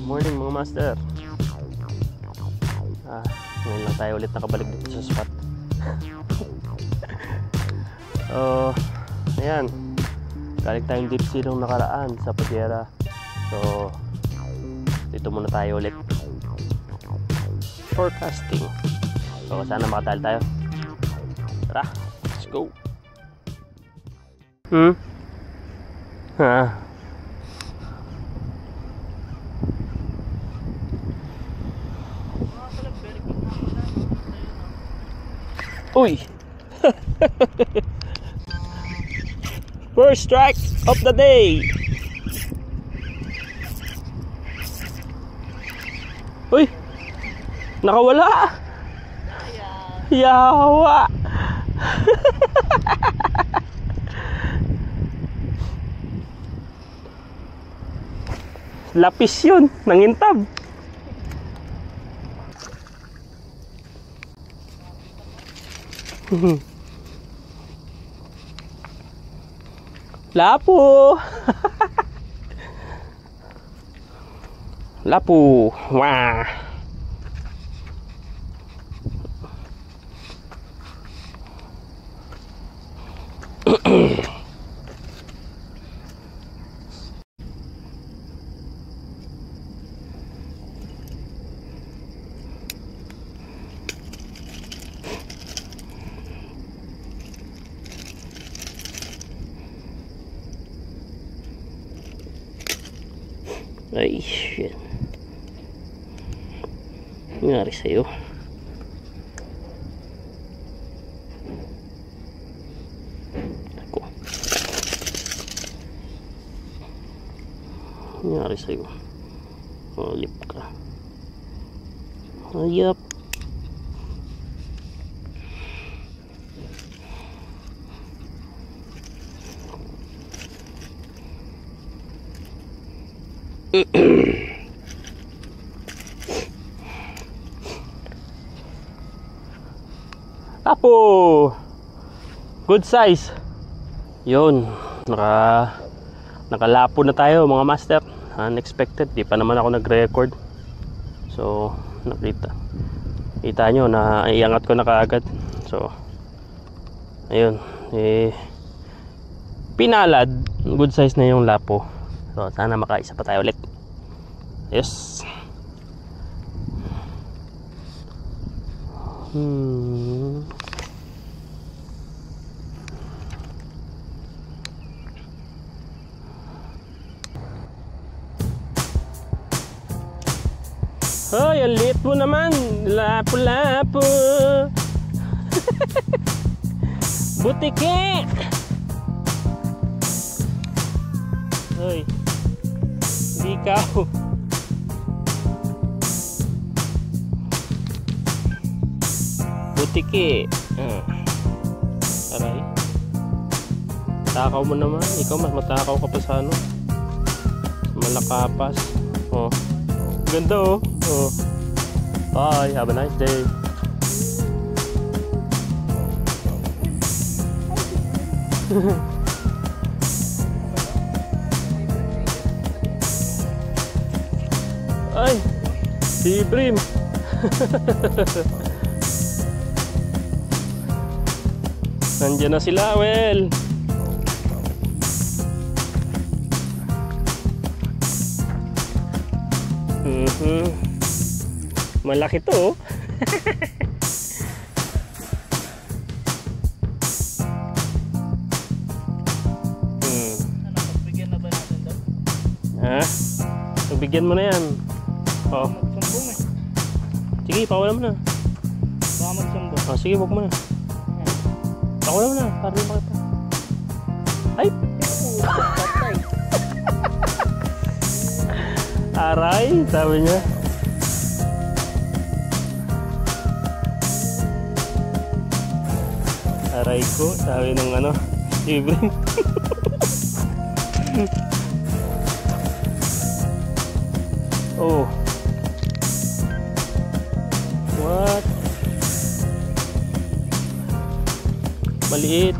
Morning mga master. Ngayon lang tayo ulit nakabalik dito sa spot. Ayan, galing tayong deep sea nung nakaraan sa Pagera. So dito muna tayo ulit forecasting. So sana makatali tayo. Tara, let's go. Uy! First strike of the day! Uy! Nakawala! Yawa! Lapis yun! Nangintab! Lapu. Lapu. Wah. Ay, shit. Nangyari sa'yo. Ako. Nangyari sa'yo. Malip ka. Ayap. Tapo, good size. Yun, nakalapo na tayo mga master. Unexpected, di pa naman ako nag-record. So kita nyo na iangat ko na kaagad. So ayun, pinalad, good size na yung lapo. So sana makaisa pa tayo ulit. Yes. Hoy, ang liit mo naman. Lapo-lapo. Butike. Hoy, hindi ikaw. Butike. Aray. Takaw mo naman. Ikaw mas matakaw ka pa sa ano. Malakapas. Oh. Ganda oh. Oh. Bye. Have a nice day. Ay. Si Brim. Nandiyan na sila, well. Malaki to. Pagbigyan na ba natin daw? Ha? Pagbigyan mo na yan. Oh. Magsumbong eh. Sige, pawala mo na. Baka magsumbong. Oh, sige, wag mo na. Pawala mo na, para rin makita. Ay! Patay. Aray, sabi niya. Aray ko, sabi ng ano, Ibrahim. Oh. What? Maliit.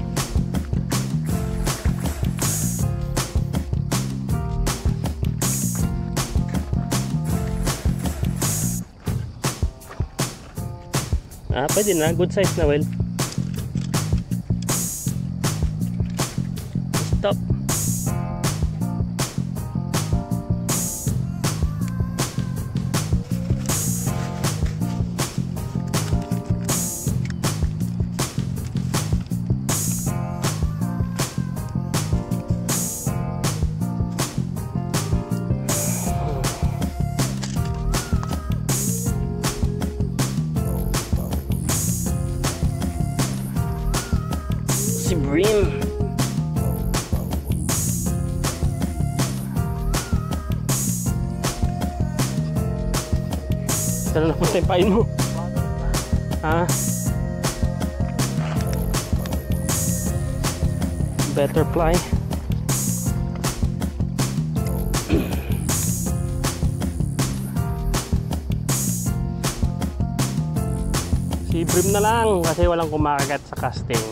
Pwede na. Good size na well. Stop. Si Brim. Saan na napunta yung pain mo? Butterfly. Si Brim na lang kasi walang kumakagat sa casting.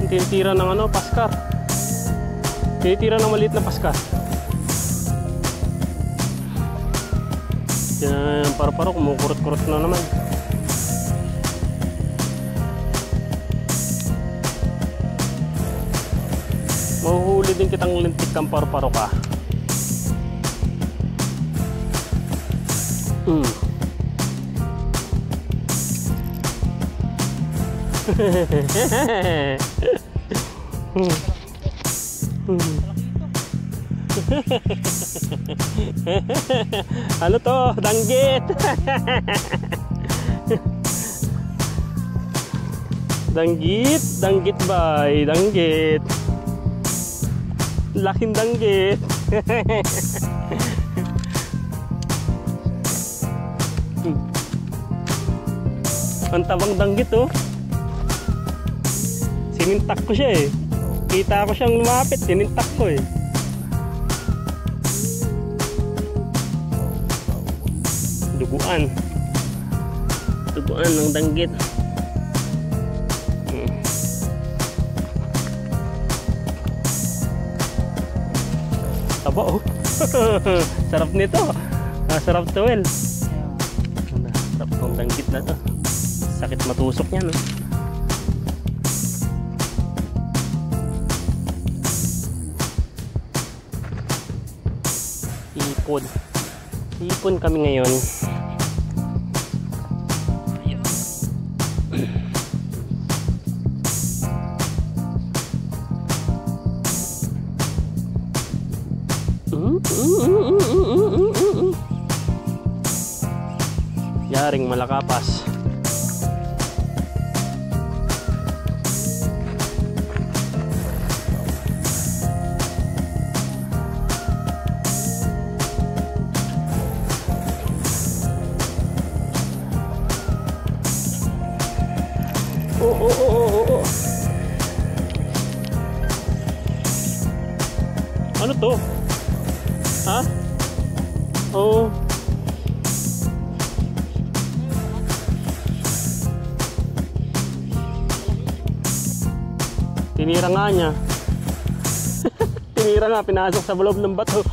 Tinitira ng ano, paskar. Tinitira ng maliit na paskar. Yan, paro-paro kumukurot-kurot na naman. Mahuhuli din kitang lintik kang paro-paro ka. Ano to? Danggit. Danggit, danggit bay, danggit. Laking danggit. Ang tabang danggit oh. Sinintak ko siya eh. Kita ko siyang lumapit, sinintak ko eh. Duguan. Duguan ng danggit. Taba oh. Sarap nito. Sarap to well. Sarap ng danggit na to. Sakit matusok niya no. Ipon kami ngayon. Yaring malakapas. Oh. Ano to? Ha? Oh. Tinira nga niya. Tinira nga, pinasok sa loob ng bato.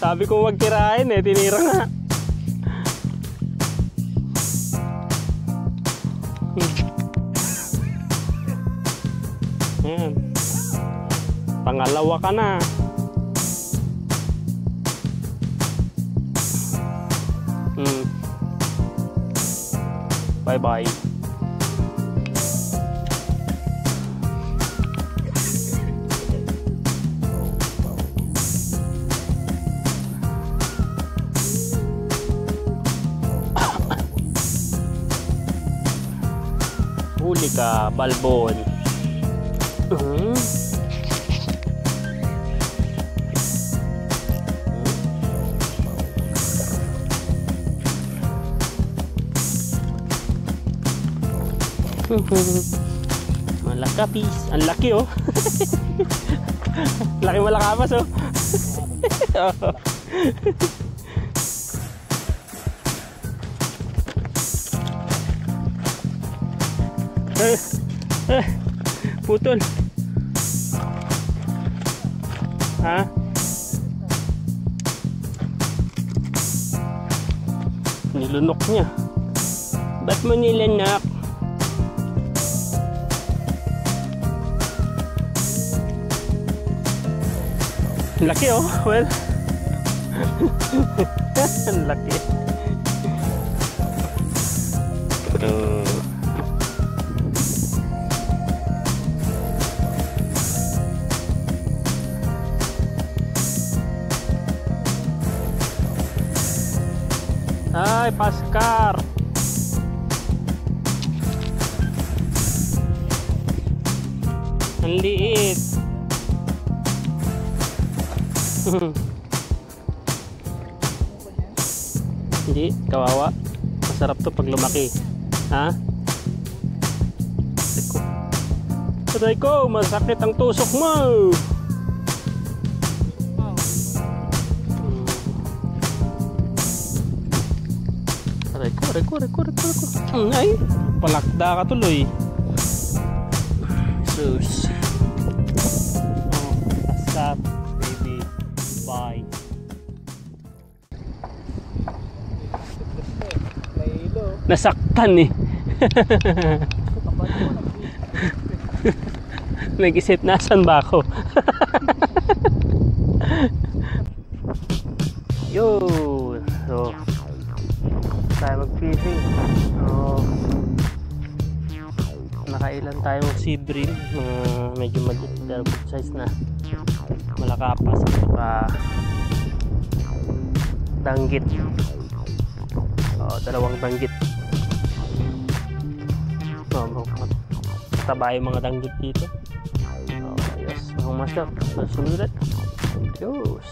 Sabi ko wag tirahin eh, tinira nga. Ayan. Pangalawa ka na. Bye bye. Huli ka, balbon. Malakapis. Ang laki oh. Laki malakapas oh. Putol. Ha? Nilunok niya. Ba't mo nilanak? Laki oh. Well. Ang laki. Ay, Paskar. Ang liit. Hindi, kawawa. Masarap to pag lumaki. Ha? Aray ko, masakit ang tusok mo. Aray ko. Ay, palakda ka tuloy. Sus. Oh, asap, baby. Bye. Nasaktan eh. Nag-isip, nasan ba ako? Yo, so tayo mag-fishing. So nakailan tayong sea bream, medyo maliit pero good size na malakapas at saka danggit. Dalawang danggit. Taba yung mga danggit dito. Yes, mga master, susunod. Adios.